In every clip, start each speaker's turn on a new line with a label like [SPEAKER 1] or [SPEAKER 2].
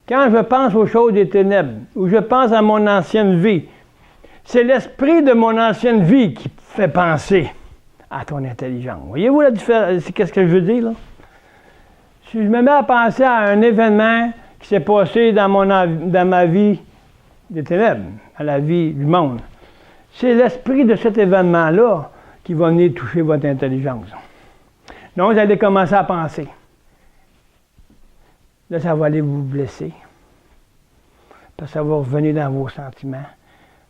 [SPEAKER 1] Quand je pense aux choses des ténèbres, ou je pense à mon ancienne vie, c'est l'esprit de mon ancienne vie qui fait penser à ton intelligence. Voyez-vous la différence? Qu'est-ce que je veux dire, là? Si je me mets à penser à un événement qui s'est passé dans ma vie des ténèbres, à la vie du monde, c'est l'esprit de cet événement-là qui va venir toucher votre intelligence. Donc, vous allez commencer à penser. Là, ça va aller vous blesser. Parce que ça va revenir dans vos sentiments.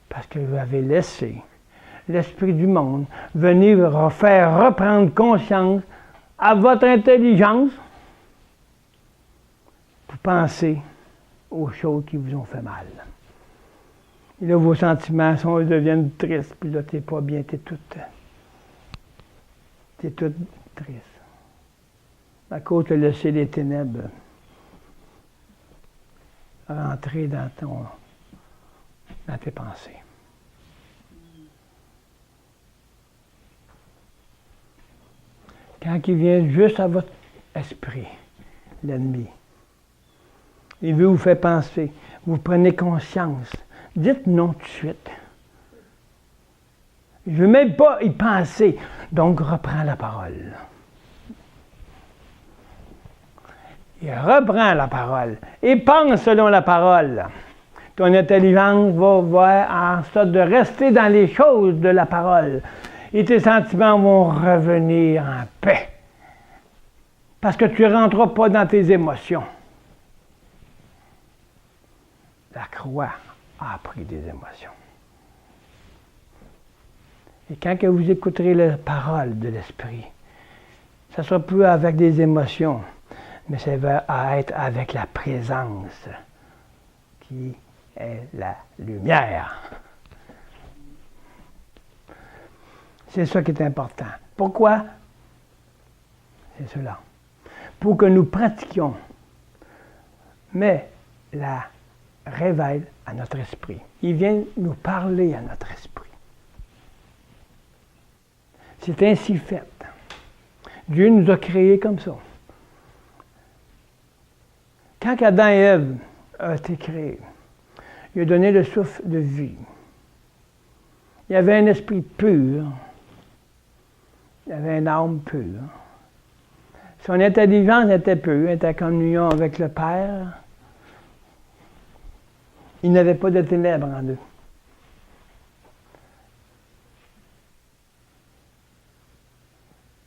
[SPEAKER 1] Parce que vous avez laissé l'esprit du monde venir faire reprendre conscience à votre intelligence pour penser aux choses qui vous ont fait mal. Et là, vos sentiments deviennent tristes, puis là, t'es pas bien, t'es toute triste. À cause de laisser les ténèbres rentrer dans tes pensées. Quand il vient juste à votre esprit, l'ennemi, il veut vous faire penser, vous prenez conscience, dites non tout de suite. Je ne veux même pas y penser, donc reprends la parole. Il reprend la parole et pense selon la parole. Ton intelligence va voir en sorte de rester dans les choses de la parole. Et tes sentiments vont revenir en paix. Parce que tu ne rentreras pas dans tes émotions. La croix a pris des émotions. Et quand que vous écouterez la parole de l'Esprit, ça ne sera plus avec des émotions, mais ça va être avec la présence qui est la lumière. C'est ça qui est important. Pourquoi? C'est cela. Pour que nous pratiquions, mais la révèle à notre esprit. Il vient nous parler à notre esprit. C'est ainsi fait. Dieu nous a créés comme ça. Quand Adam et Ève ont été créés, il a donné le souffle de vie. Il y avait un esprit pur. Il y avait une âme pure. Son intelligence était pure, était en communion avec le Père. Il n'avait pas de ténèbres en eux.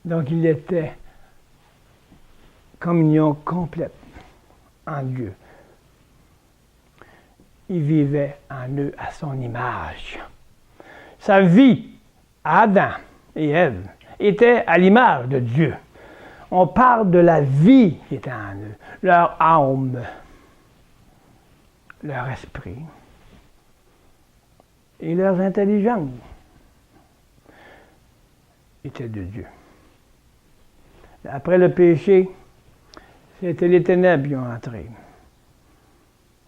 [SPEAKER 1] Donc il était communion complète en Dieu. Il vivait en eux à son image. Sa vie, Adam et Ève, était à l'image de Dieu. On parle de la vie qui était en eux, leur âme, leur esprit et leurs intelligences étaient de Dieu. Après le péché, c'était les ténèbres qui ont entré.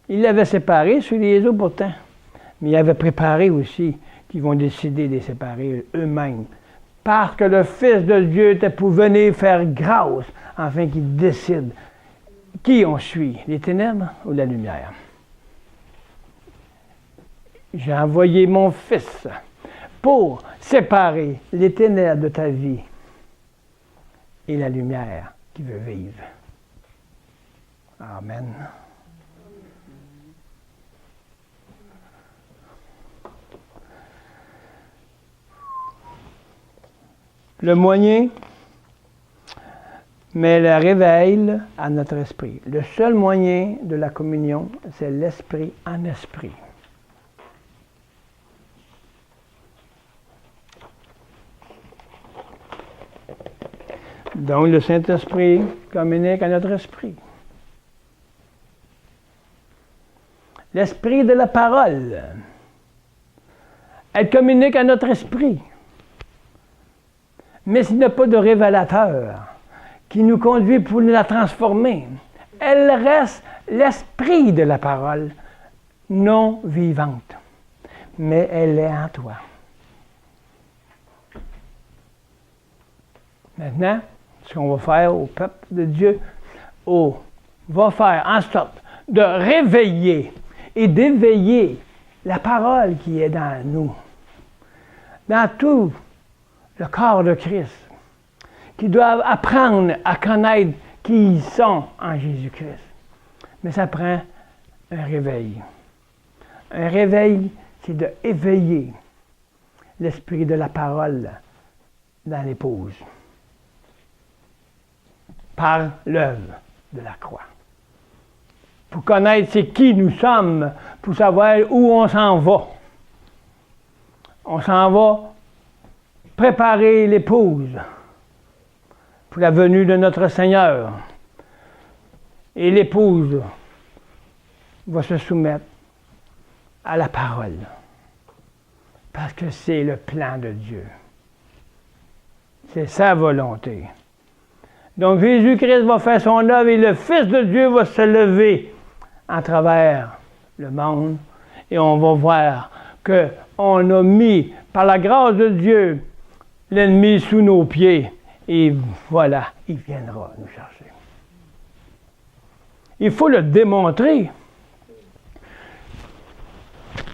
[SPEAKER 1] Il l'avait séparé sur les eaux pourtant, mais il avait préparé aussi qu'ils vont décider de les séparer eux-mêmes. Parce que le Fils de Dieu était pour venir faire grâce, afin qu'il décide qui on suit, les ténèbres ou la lumière. J'ai envoyé mon Fils pour séparer les ténèbres de ta vie et la lumière qui veut vivre. Amen. Le moyen, mais le réveil à notre esprit. Le seul moyen de la communion, c'est l'esprit en esprit. Donc, le Saint-Esprit communique à notre esprit. L'esprit de la parole, elle communique à notre esprit. Mais s'il n'y a pas de révélateur qui nous conduit pour la transformer, elle reste l'esprit de la parole, non vivante, mais elle est en toi. Maintenant, ce qu'on va faire au peuple de Dieu, va faire en sorte de réveiller et d'éveiller la parole qui est dans nous, dans tout le corps de Christ, qui doivent apprendre à connaître qui ils sont en Jésus-Christ. Mais ça prend un réveil. Un réveil, c'est d'éveiller l'esprit de la parole dans l'épouse par l'œuvre de la croix. Pour connaître c'est qui nous sommes, pour savoir où on s'en va. On s'en va préparer l'épouse pour la venue de notre Seigneur. Et l'épouse va se soumettre à la parole. Parce que c'est le plan de Dieu. C'est sa volonté. Donc Jésus-Christ va faire son œuvre et le Fils de Dieu va se lever à travers le monde. Et on va voir qu'on a mis, par la grâce de Dieu, l'ennemi sous nos pieds. Et voilà, il viendra nous chercher. Il faut le démontrer.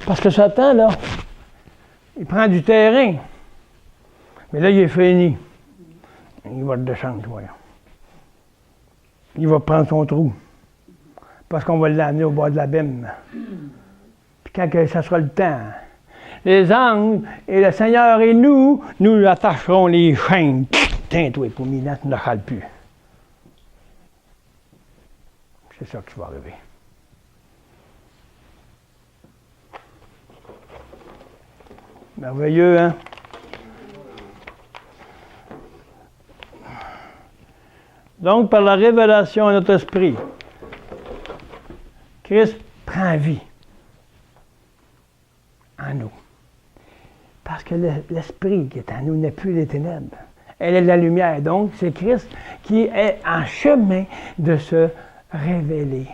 [SPEAKER 1] Parce que Satan, là, il prend du terrain. Mais là, il est fini. Il va descendre, voyons. Il va prendre son trou. Parce qu'on va l'amener au bord de l'abîme. Puis quand ça sera le temps, les anges et le Seigneur et nous lui attacherons les chaînes. Tiens, toi, pour Minas, tu ne le plus. C'est ça qui va arriver. Merveilleux, hein? Donc, par la révélation à notre esprit, Christ prend vie en nous. Parce que l'esprit qui est en nous n'est plus les ténèbres. Elle est la lumière. Donc, c'est Christ qui est en chemin de se révéler.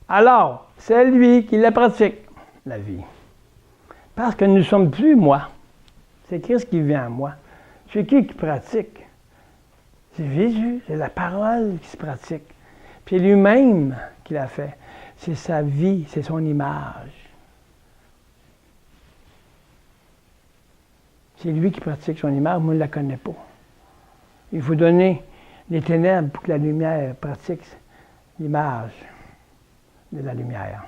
[SPEAKER 1] Alors, c'est lui qui la pratique, la vie. Parce que nous ne sommes plus moi. C'est Christ qui vient en moi. C'est qui pratique? C'est Jésus, c'est la parole qui se pratique. Puis lui-même qui l'a fait. C'est sa vie, c'est son image. C'est lui qui pratique son image, moi je ne la connais pas. Il faut donner les ténèbres pour que la lumière pratique l'image de la lumière.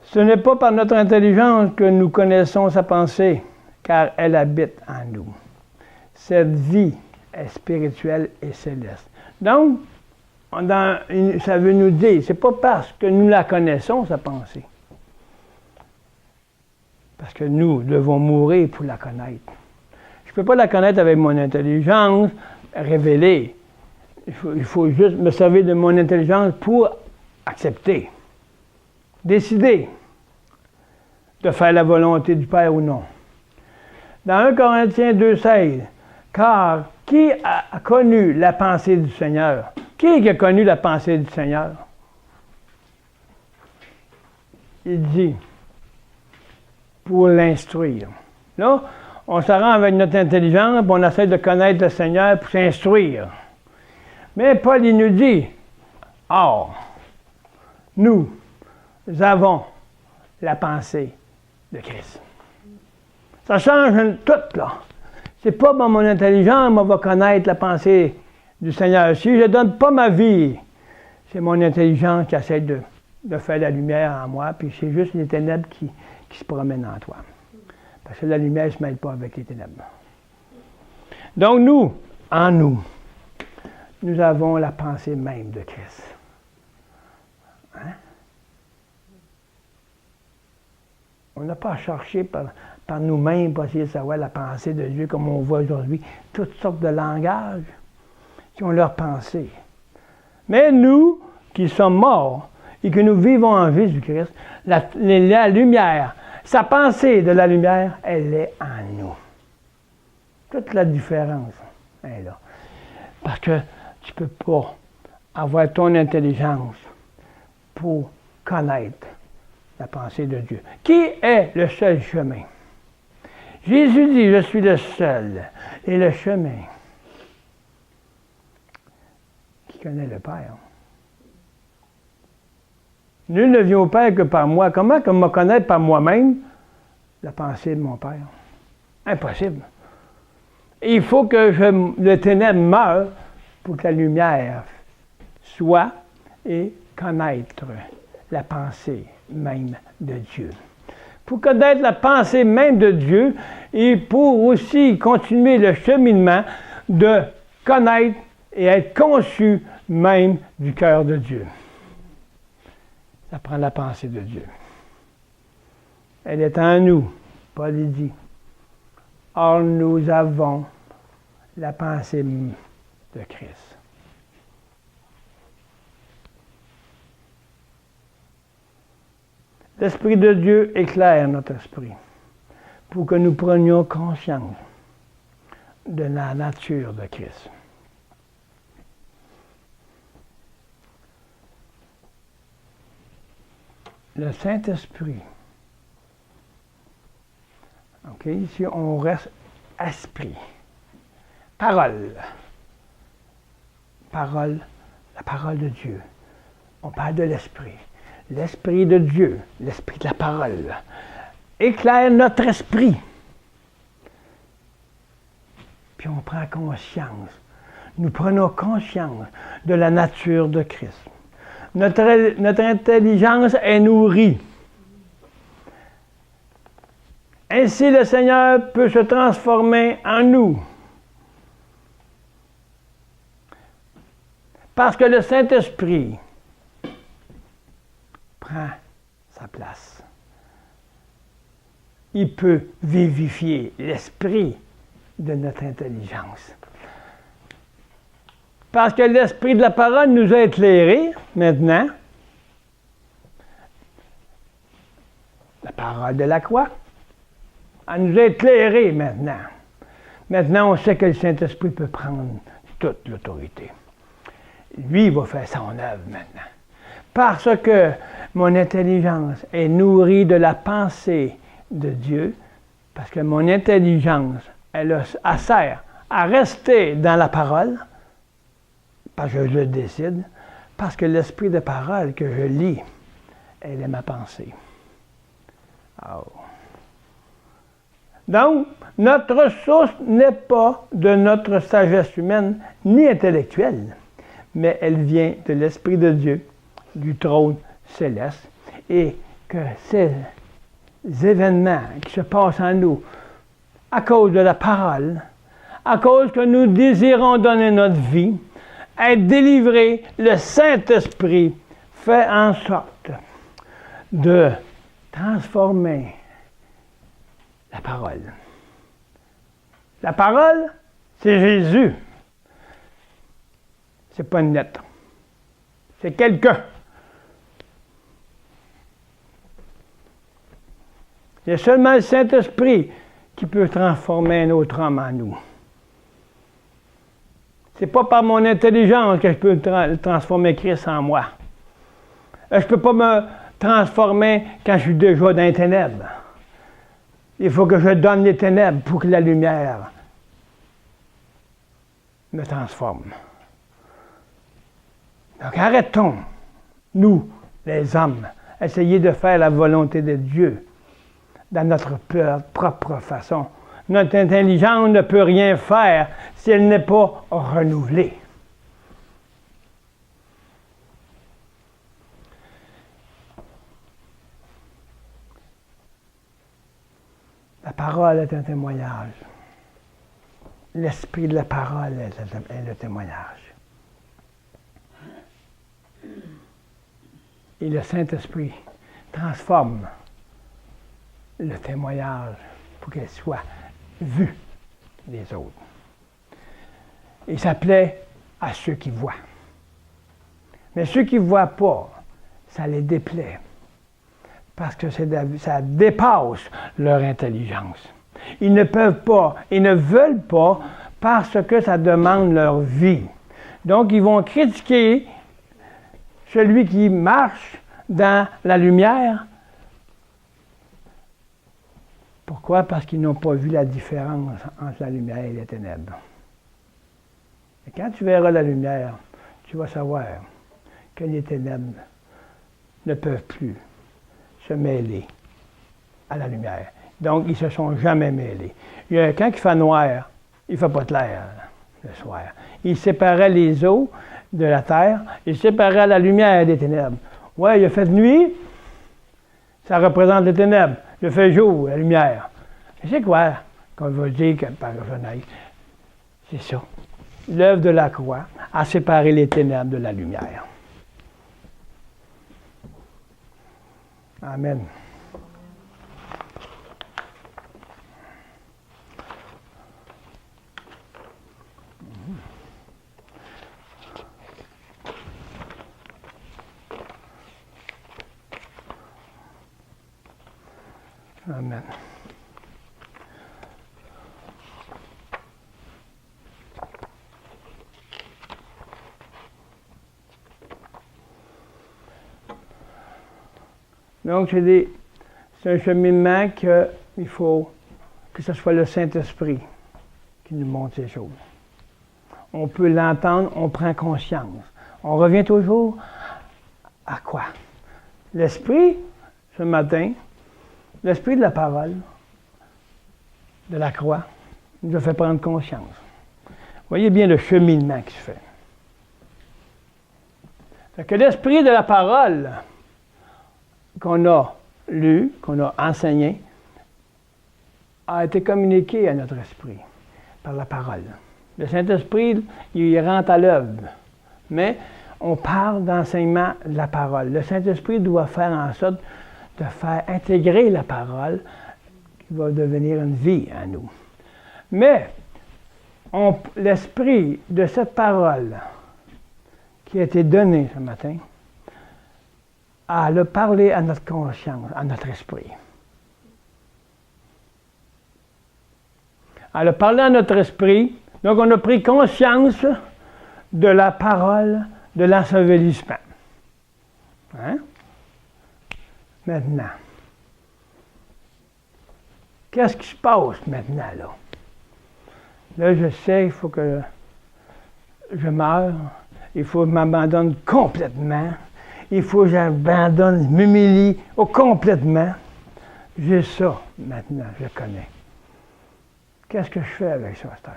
[SPEAKER 1] Ce n'est pas par notre intelligence que nous connaissons sa pensée, car elle habite en nous. Cette vie est spirituelle et céleste. Donc, ça veut nous dire, c'est pas parce que nous la connaissons, sa pensée. Parce que nous devons mourir pour la connaître. Je ne peux pas la connaître avec mon intelligence révélée. Il faut juste me servir de mon intelligence pour accepter, décider de faire la volonté du Père ou non. Dans 1 Corinthiens 2,16, car qui a connu la pensée du Seigneur? Qui a connu la pensée du Seigneur? Il dit, pour l'instruire. Là, on se rend avec notre intelligence, on essaie de connaître le Seigneur pour s'instruire. Mais Paul, il nous dit, or, nous avons la pensée de Christ. Ça change tout, là. C'est pas par mon intelligence qu'on va connaître la pensée du Seigneur. Si je ne donne pas ma vie, c'est mon intelligence qui essaie de faire la lumière en moi, puis c'est juste les ténèbres qui se promènent en toi. Parce que la lumière ne se mêle pas avec les ténèbres. Donc nous, en nous, nous avons la pensée même de Christ. Hein? On n'a pas à chercher par nous-mêmes pour essayer de savoir la pensée de Dieu comme on voit aujourd'hui. Toutes sortes de langages qui ont leur pensée. Mais nous, qui sommes morts et que nous vivons en Jésus-Christ, la lumière, sa pensée de la lumière, elle est en nous. Toute la différence est là. Parce que tu ne peux pas avoir ton intelligence pour connaître la pensée de Dieu. Qui est le seul chemin? Jésus dit, je suis le seul et le chemin qui connaît le Père. Nul ne vient au Père que par moi. Comment me connaître par moi-même la pensée de mon Père? Impossible. Il faut que le ténèbre meure pour que la lumière soit et connaître la pensée même de Dieu. Pour connaître la pensée même de Dieu et pour aussi continuer le cheminement de connaître et être conçu même du cœur de Dieu. Ça prend la pensée de Dieu. Elle est en nous, Paul dit. Or, nous avons la pensée de Christ. L'Esprit de Dieu éclaire notre esprit pour que nous prenions conscience de la nature de Christ. Le Saint-Esprit. OK, ici on reste esprit. Parole. Parole, la parole de Dieu. On parle de l'Esprit. L'Esprit de Dieu, l'Esprit de la parole, éclaire notre esprit. Puis on prend conscience. Nous prenons conscience de la nature de Christ. Notre intelligence est nourrie. Ainsi, le Seigneur peut se transformer en nous. Parce que le Saint-Esprit prend sa place. Il peut vivifier l'esprit de notre intelligence. Parce que l'esprit de la parole nous a éclairés maintenant. La parole de la croix. Elle nous a éclairés maintenant. Maintenant, on sait que le Saint-Esprit peut prendre toute l'autorité. Lui, il va faire son œuvre maintenant. Parce que mon intelligence est nourrie de la pensée de Dieu, parce que mon intelligence, elle sert à rester dans la parole, parce que je le décide, parce que l'esprit de parole que je lis, elle est ma pensée. Oh. Donc, notre source n'est pas de notre sagesse humaine ni intellectuelle, mais elle vient de l'Esprit de Dieu, du trône céleste, et que ces événements qui se passent en nous, à cause de la parole, à cause que nous désirons donner notre vie, être délivrés, le Saint-Esprit fait en sorte de transformer la parole. La parole, c'est Jésus. C'est pas une lettre. C'est quelqu'un. Il y a seulement le Saint-Esprit qui peut transformer un autre homme en nous. C'est pas par mon intelligence que je peux transformer Christ en moi. Je ne peux pas me transformer quand je suis déjà dans les ténèbres. Il faut que je donne les ténèbres pour que la lumière me transforme. Donc arrêtons, nous, les hommes, essayer de faire la volonté de Dieu dans notre propre façon. Notre intelligence ne peut rien faire si elle n'est pas renouvelée. La parole est un témoignage. L'esprit de la parole est le témoignage. Et le Saint-Esprit transforme le témoignage pour qu'il soit vu des autres. Il s'appelait à ceux qui voient. Mais ceux qui ne voient pas, ça les déplaît. Parce que ça dépasse leur intelligence. Ils ne peuvent pas, ils ne veulent pas, parce que ça demande leur vie. Donc, ils vont critiquer celui qui marche dans la lumière, Pourquoi? Parce qu'ils n'ont pas vu la différence entre la lumière et les ténèbres. Et quand tu verras la lumière, tu vas savoir que les ténèbres ne peuvent plus se mêler à la lumière. Donc, ils ne se sont jamais mêlés. Quand il fait noir, il ne fait pas clair le soir. Il séparait les eaux de la terre, il séparait la lumière des ténèbres. Oui, il a fait nuit, ça représente les ténèbres. Il a fait jour, la lumière. C'est quoi qu'on va dire par Genèse? C'est ça. L'œuvre de la croix a séparé les ténèbres de la lumière. Amen. Amen. Donc, c'est un cheminement qu'il faut que ce soit le Saint-Esprit qui nous montre ces choses. On peut l'entendre, on prend conscience. On revient toujours à quoi? L'Esprit, ce matin, l'Esprit de la parole, de la croix, nous a fait prendre conscience. Voyez bien le cheminement qui se fait. Fait que l'Esprit de la parole qu'on a lu, qu'on a enseigné, a été communiqué à notre esprit par la parole. Le Saint-Esprit, il rentre à l'œuvre. Mais on parle d'enseignement de la parole. Le Saint-Esprit doit faire en sorte de faire intégrer la parole qui va devenir une vie en nous. Mais l'esprit de cette parole qui a été donnée ce matin, elle a parlé à notre conscience, à notre esprit. Elle a parlé à notre esprit, donc on a pris conscience de la parole de l'ensevelissement. Hein? Maintenant, qu'est-ce qui se passe maintenant, là? Là, je sais, il faut que je meure, il faut que je m'abandonne complètement, il faut que j'abandonne, je m'humilie complètement. J'ai ça, maintenant, je connais. Qu'est-ce que je fais avec ça, Esther?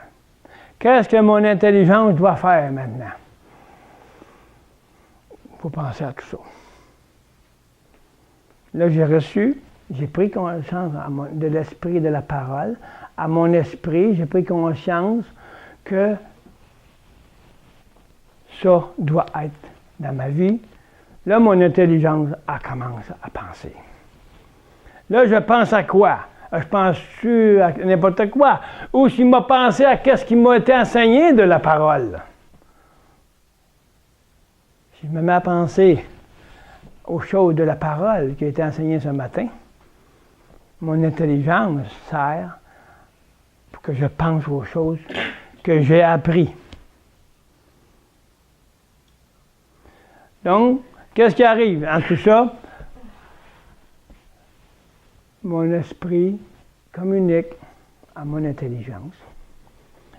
[SPEAKER 1] Qu'est-ce que mon intelligence doit faire maintenant? Il faut penser à tout ça. Là, j'ai pris conscience de l'esprit de la parole. À mon esprit, j'ai pris conscience que ça doit être dans ma vie. Là, mon intelligence, elle commence à penser. Là, je pense à quoi? Je pense à n'importe quoi. Ou s'il m'a pensé à ce qui m'a été enseigné de la parole. Si je me mets à penser aux choses de la parole qui a été enseignée ce matin, mon intelligence sert pour que je pense aux choses que j'ai apprises. Donc, qu'est-ce qui arrive en tout ça? Mon esprit communique à mon intelligence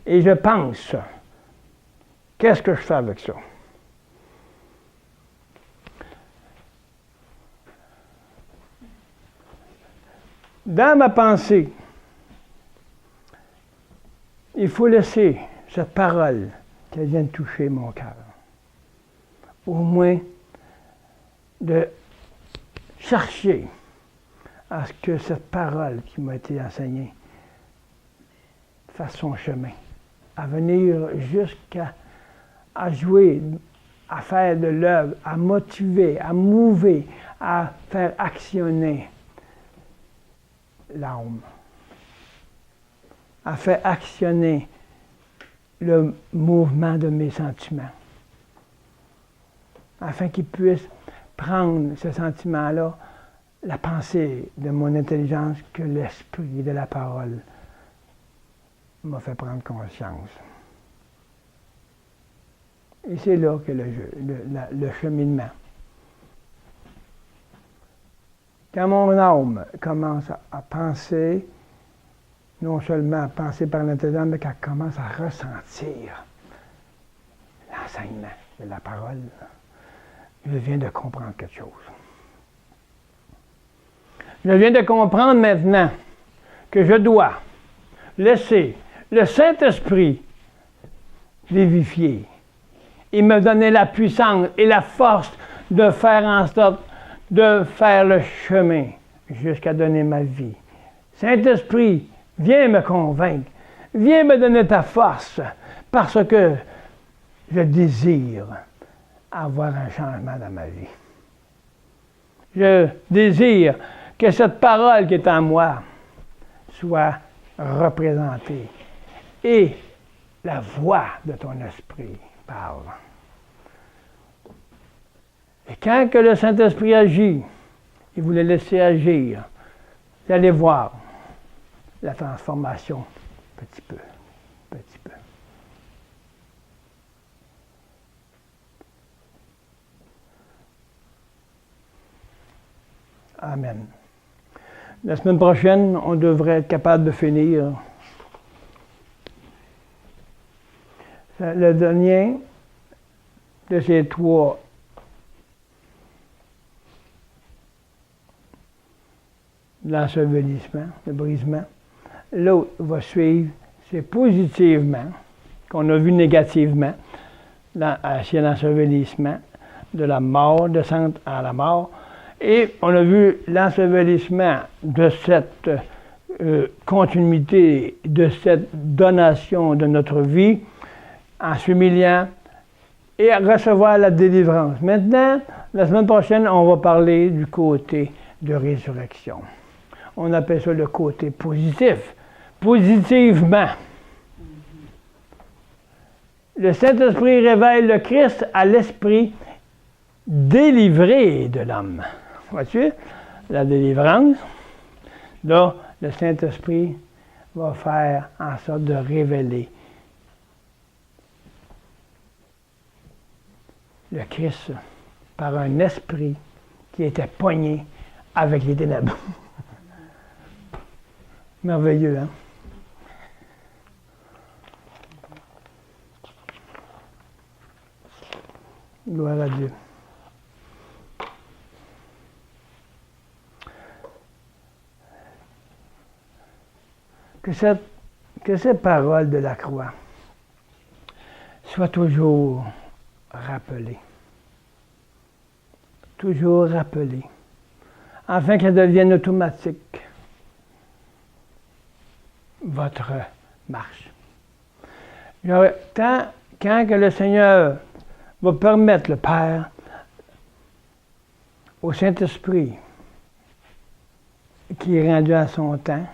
[SPEAKER 1] et je pense. Qu'est-ce que je fais avec ça? Dans ma pensée, il faut laisser cette parole qu'elle vienne toucher mon cœur. Au moins de chercher à ce que cette parole qui m'a été enseignée fasse son chemin, à venir jusqu'à jouer, à faire de l'œuvre, à motiver, à mouver, à faire actionner l'âme, à faire actionner le mouvement de mes sentiments, afin qu'ils puissent prendre ce sentiment-là, la pensée de mon intelligence que l'esprit de la parole m'a fait prendre conscience. Et c'est là que le cheminement. Quand mon âme commence à penser non seulement penser par l'intelligence, mais qu'elle commence à ressentir l'enseignement de la parole. Je viens de comprendre quelque chose. Je viens de comprendre maintenant que je dois laisser le Saint-Esprit vivifier et me donner la puissance et la force de faire en sorte de faire le chemin jusqu'à donner ma vie. Saint-Esprit, viens me convaincre, viens me donner ta force, parce que je désire avoir un changement dans ma vie. Je désire que cette parole qui est en moi soit représentée et la voix de ton esprit parle. Et quand que le Saint-Esprit agit, et vous le laissez agir, vous allez voir la transformation petit peu, petit peu. Amen. La semaine prochaine, on devrait être capable de finir le dernier de ces trois l'ensevelissement, le brisement. L'autre va suivre, c'est positivement, qu'on a vu négativement, c'est l'ensevelissement de la mort, descente à la mort. Et on a vu l'ensevelissement de cette continuité, de cette donation de notre vie, en s'humiliant et à recevoir la délivrance. Maintenant, la semaine prochaine, on va parler du côté de résurrection. On appelle ça le côté positif. Positivement. Le Saint-Esprit révèle le Christ à l'esprit délivré de l'homme. Vois-tu? La délivrance. Là, le Saint-Esprit va faire en sorte de révéler le Christ par un esprit qui était poigné avec les ténèbres. Merveilleux, hein? Gloire à Dieu. Que ces paroles de la croix soient toujours rappelées. Toujours rappelées. Afin qu'elles deviennent automatiques. Votre marche. Quand que le Seigneur va permettre le Père au Saint-Esprit qui est rendu à son temps,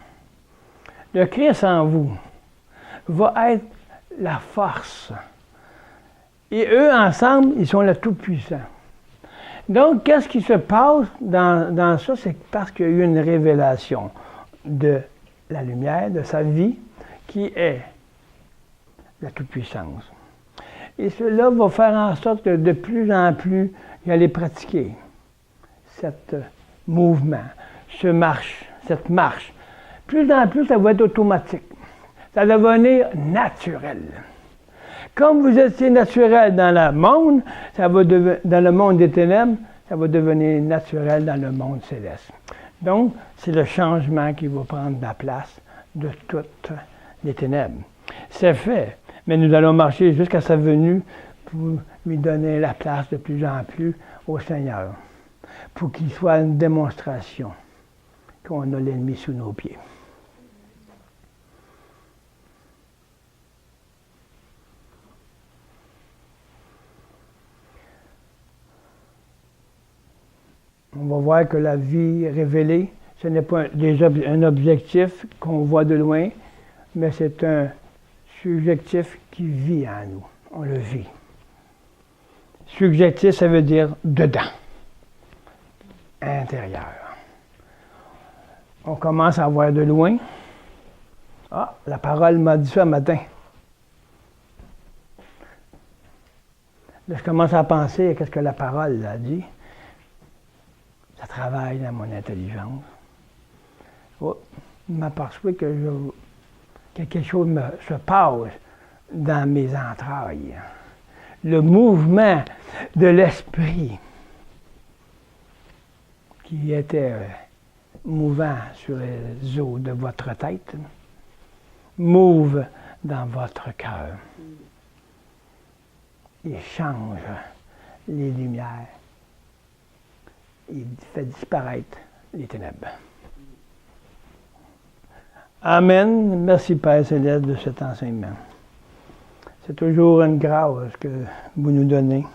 [SPEAKER 1] le Christ en vous va être la force. Et eux, ensemble, ils sont le Tout-Puissant. Donc, qu'est-ce qui se passe dans ça? C'est parce qu'il y a eu une révélation de la lumière, de sa vie, qui est la toute-puissance. Et cela va faire en sorte que de plus en plus, vous allez pratiquer ce mouvement, cette marche. Plus en plus, ça va être automatique. Ça va devenir naturel. Comme vous étiez naturel dans le monde, dans le monde des ténèbres, ça va devenir naturel dans le monde céleste. Donc, c'est le changement qui va prendre la place de toutes les ténèbres. C'est fait, mais nous allons marcher jusqu'à sa venue pour lui donner la place de plus en plus au Seigneur, pour qu'il soit une démonstration qu'on a l'ennemi sous nos pieds. On va voir que la vie révélée, ce n'est pas un objectif qu'on voit de loin, mais c'est un subjectif qui vit en nous. On le vit. Subjectif, ça veut dire dedans, intérieur. On commence à voir de loin. Ah, la parole m'a dit ça ce matin. Là, je commence à penser à ce que la parole a dit. Ça travaille dans mon intelligence. Oh, je m'aperçois que quelque chose se passe dans mes entrailles. Le mouvement de l'esprit qui était mouvant sur les os de votre tête, mouve dans votre cœur. Il change les lumières. Il fait disparaître les ténèbres. Amen. Merci Père Céleste de cet enseignement. C'est toujours une grâce que vous nous donnez.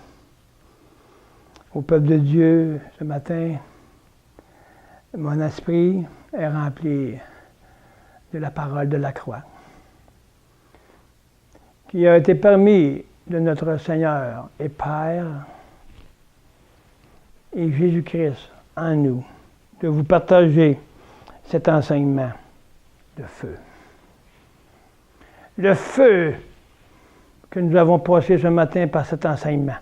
[SPEAKER 1] Au peuple de Dieu, ce matin, mon esprit est rempli de la parole de la croix, qui a été permis de notre Seigneur et Père et Jésus-Christ en nous, de vous partager cet enseignement de feu. Le feu que nous avons passé ce matin par cet enseignement,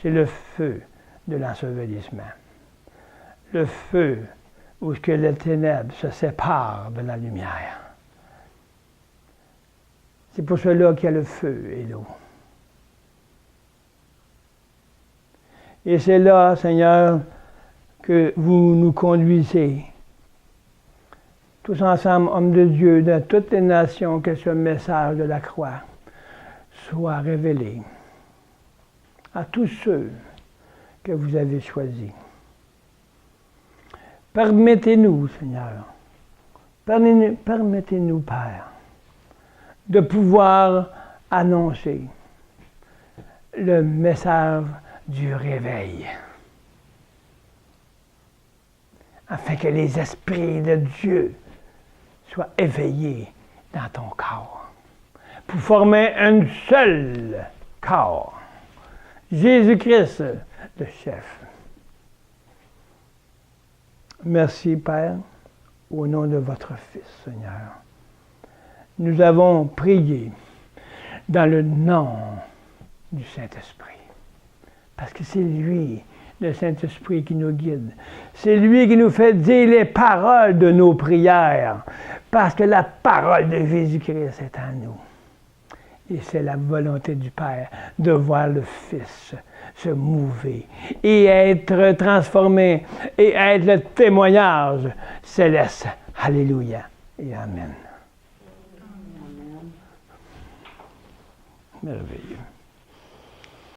[SPEAKER 1] c'est le feu de l'ensevelissement. Le feu où que les ténèbres se séparent de la lumière. C'est pour cela qu'il y a le feu et l'eau. Et c'est là, Seigneur, que vous nous conduisez, tous ensemble, hommes de Dieu, dans toutes les nations, que ce message de la croix soit révélé à tous ceux que vous avez choisis. Permettez-nous, Seigneur, permettez-nous, Père, de pouvoir annoncer le message du réveil, afin que les esprits de Dieu soient éveillés dans ton corps, pour former un seul corps, Jésus-Christ, le chef. Merci, Père, au nom de votre Fils, Seigneur. Nous avons prié dans le nom du Saint-Esprit, parce que c'est lui, le Saint-Esprit, qui nous guide. C'est lui qui nous fait dire les paroles de nos prières, parce que la parole de Jésus-Christ est en nous. Et c'est la volonté du Père de voir le Fils se mouver et être transformé et être le témoignage céleste. Alléluia et Amen. Merveilleux.